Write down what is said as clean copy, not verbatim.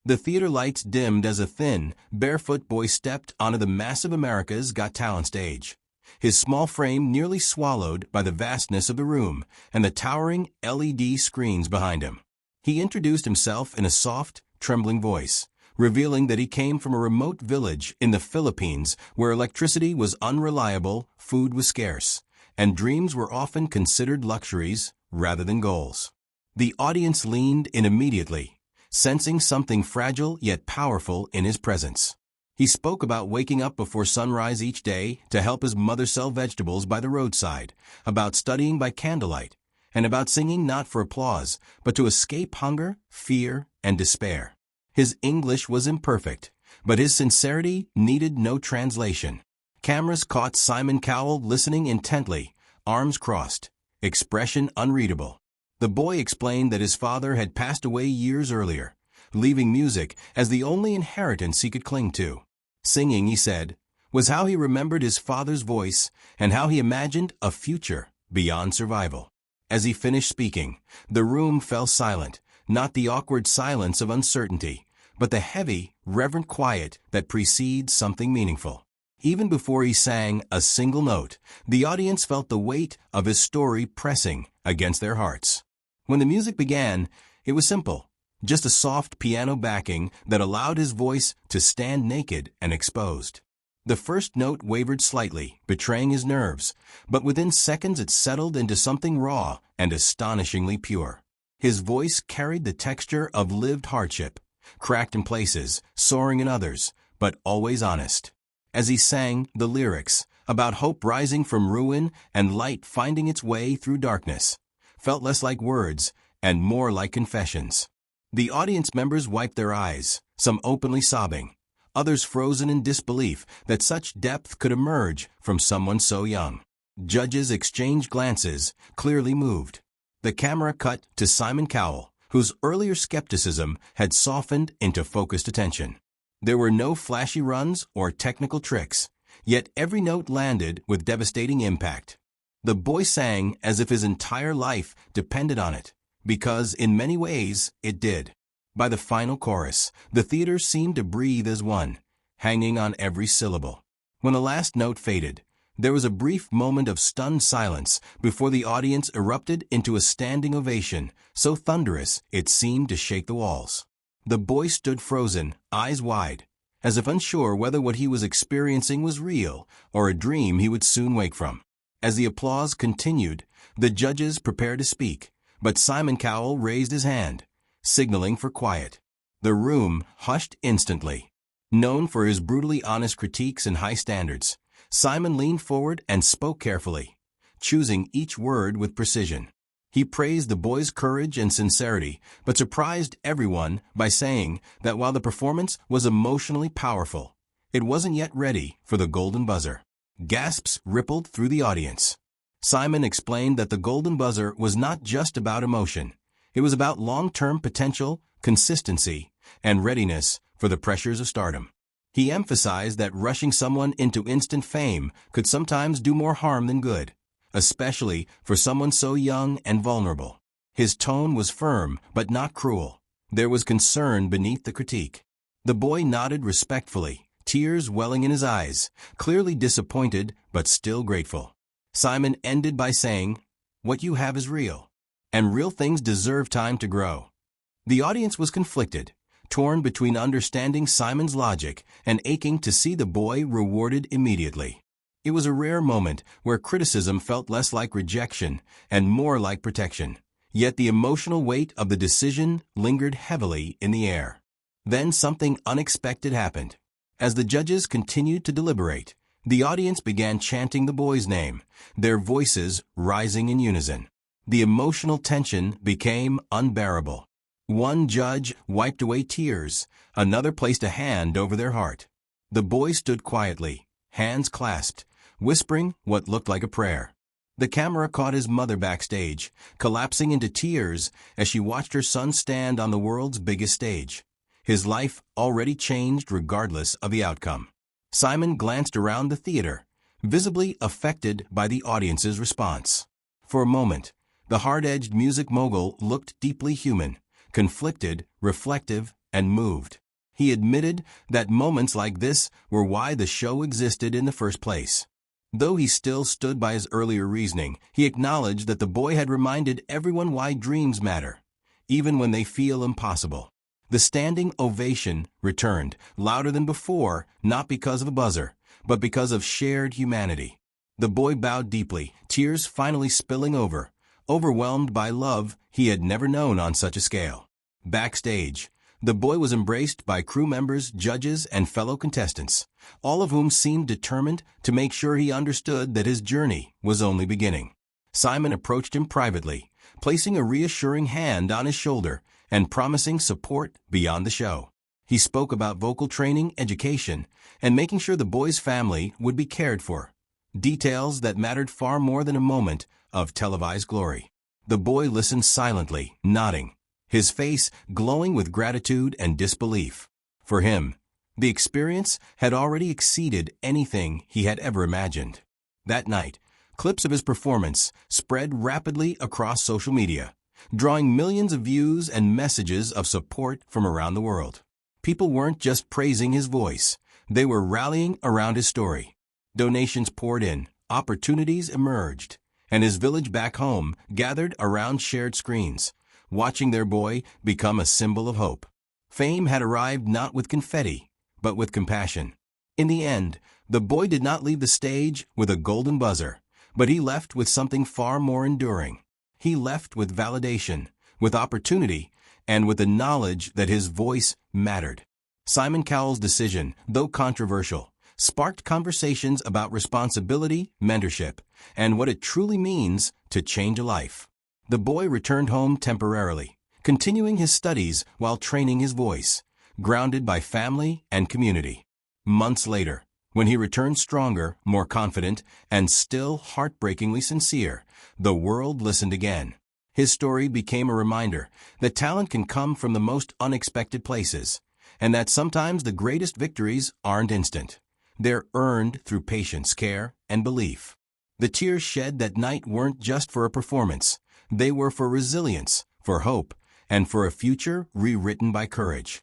The theater lights dimmed as a thin, barefoot boy stepped onto the massive America's Got Talent stage, his small frame nearly swallowed by the vastness of the room and the towering LED screens behind him. He introduced himself in a soft, trembling voice, revealing that he came from a remote village in the Philippines where electricity was unreliable, food was scarce, and dreams were often considered luxuries rather than goals. The audience leaned in immediately, sensing something fragile yet powerful in his presence. He spoke about waking up before sunrise each day to help his mother sell vegetables by the roadside, about studying by candlelight, and about singing not for applause, but to escape hunger, fear, and despair. His English was imperfect, but his sincerity needed no translation. Cameras caught Simon Cowell listening intently, arms crossed, expression unreadable. The boy explained that his father had passed away years earlier, leaving music as the only inheritance he could cling to. Singing, he said, was how he remembered his father's voice and how he imagined a future beyond survival. As he finished speaking, the room fell silent, not the awkward silence of uncertainty, but the heavy, reverent quiet that precedes something meaningful. Even before he sang a single note, the audience felt the weight of his story pressing against their hearts. When the music began, it was simple, just a soft piano backing that allowed his voice to stand naked and exposed. The first note wavered slightly, betraying his nerves, but within seconds it settled into something raw and astonishingly pure. His voice carried the texture of lived hardship, cracked in places, soaring in others, but always honest. As he sang the lyrics, about hope rising from ruin and light finding its way through darkness, felt less like words and more like confessions. The audience members wiped their eyes, some openly sobbing, others frozen in disbelief that such depth could emerge from someone so young. Judges exchanged glances, clearly moved. The camera cut to Simon Cowell, whose earlier skepticism had softened into focused attention. There were no flashy runs or technical tricks, yet every note landed with devastating impact. The boy sang as if his entire life depended on it, because in many ways it did. By the final chorus, the theater seemed to breathe as one, hanging on every syllable. When the last note faded, there was a brief moment of stunned silence before the audience erupted into a standing ovation, so thunderous it seemed to shake the walls. The boy stood frozen, eyes wide, as if unsure whether what he was experiencing was real or a dream he would soon wake from. As the applause continued, the judges prepared to speak, but Simon Cowell raised his hand, signaling for quiet. The room hushed instantly. Known for his brutally honest critiques and high standards, Simon leaned forward and spoke carefully, choosing each word with precision. He praised the boy's courage and sincerity, but surprised everyone by saying that while the performance was emotionally powerful, it wasn't yet ready for the Golden Buzzer. Gasps rippled through the audience. Simon explained that the Golden Buzzer was not just about emotion. It was about long-term potential, consistency, and readiness for the pressures of stardom. He emphasized that rushing someone into instant fame could sometimes do more harm than good, especially for someone so young and vulnerable. His tone was firm but not cruel. There was concern beneath the critique. The boy nodded respectfully, tears welling in his eyes, clearly disappointed but still grateful. Simon ended by saying, "What you have is real, and real things deserve time to grow." The audience was conflicted, torn between understanding Simon's logic and aching to see the boy rewarded immediately. It was a rare moment where criticism felt less like rejection and more like protection, yet the emotional weight of the decision lingered heavily in the air. Then something unexpected happened. As the judges continued to deliberate, the audience began chanting the boy's name, their voices rising in unison. The emotional tension became unbearable. One judge wiped away tears, another placed a hand over their heart. The boy stood quietly, hands clasped, whispering what looked like a prayer. The camera caught his mother backstage, collapsing into tears as she watched her son stand on the world's biggest stage. His life already changed regardless of the outcome. Simon glanced around the theater, visibly affected by the audience's response. For a moment, the hard-edged music mogul looked deeply human, conflicted, reflective, and moved. He admitted that moments like this were why the show existed in the first place. Though he still stood by his earlier reasoning, he acknowledged that the boy had reminded everyone why dreams matter, even when they feel impossible. The standing ovation returned, louder than before, not because of a buzzer, but because of shared humanity. The boy bowed deeply, tears finally spilling over, overwhelmed by love he had never known on such a scale. Backstage, the boy was embraced by crew members, judges, and fellow contestants, all of whom seemed determined to make sure he understood that his journey was only beginning. Simon approached him privately, placing a reassuring hand on his shoulder and promising support beyond the show. He spoke about vocal training, education, and making sure the boy's family would be cared for, details that mattered far more than a moment of televised glory. The boy listened silently, nodding, his face glowing with gratitude and disbelief. For him, the experience had already exceeded anything he had ever imagined. That night, clips of his performance spread rapidly across social media, drawing millions of views and messages of support from around the world. People weren't just praising his voice, they were rallying around his story. Donations poured in, opportunities emerged, and his village back home gathered around shared screens, watching their boy become a symbol of hope. Fame had arrived not with confetti, but with compassion. In the end, the boy did not leave the stage with a golden buzzer, but he left with something far more enduring. He left with validation, with opportunity, and with the knowledge that his voice mattered. Simon Cowell's decision, though controversial, sparked conversations about responsibility, mentorship, and what it truly means to change a life. The boy returned home temporarily, continuing his studies while training his voice, grounded by family and community. Months later, when he returned stronger, more confident, and still heartbreakingly sincere, the world listened again. His story became a reminder that talent can come from the most unexpected places, and that sometimes the greatest victories aren't instant. They're earned through patience, care, and belief. The tears shed that night weren't just for a performance. They were for resilience, for hope, and for a future rewritten by courage.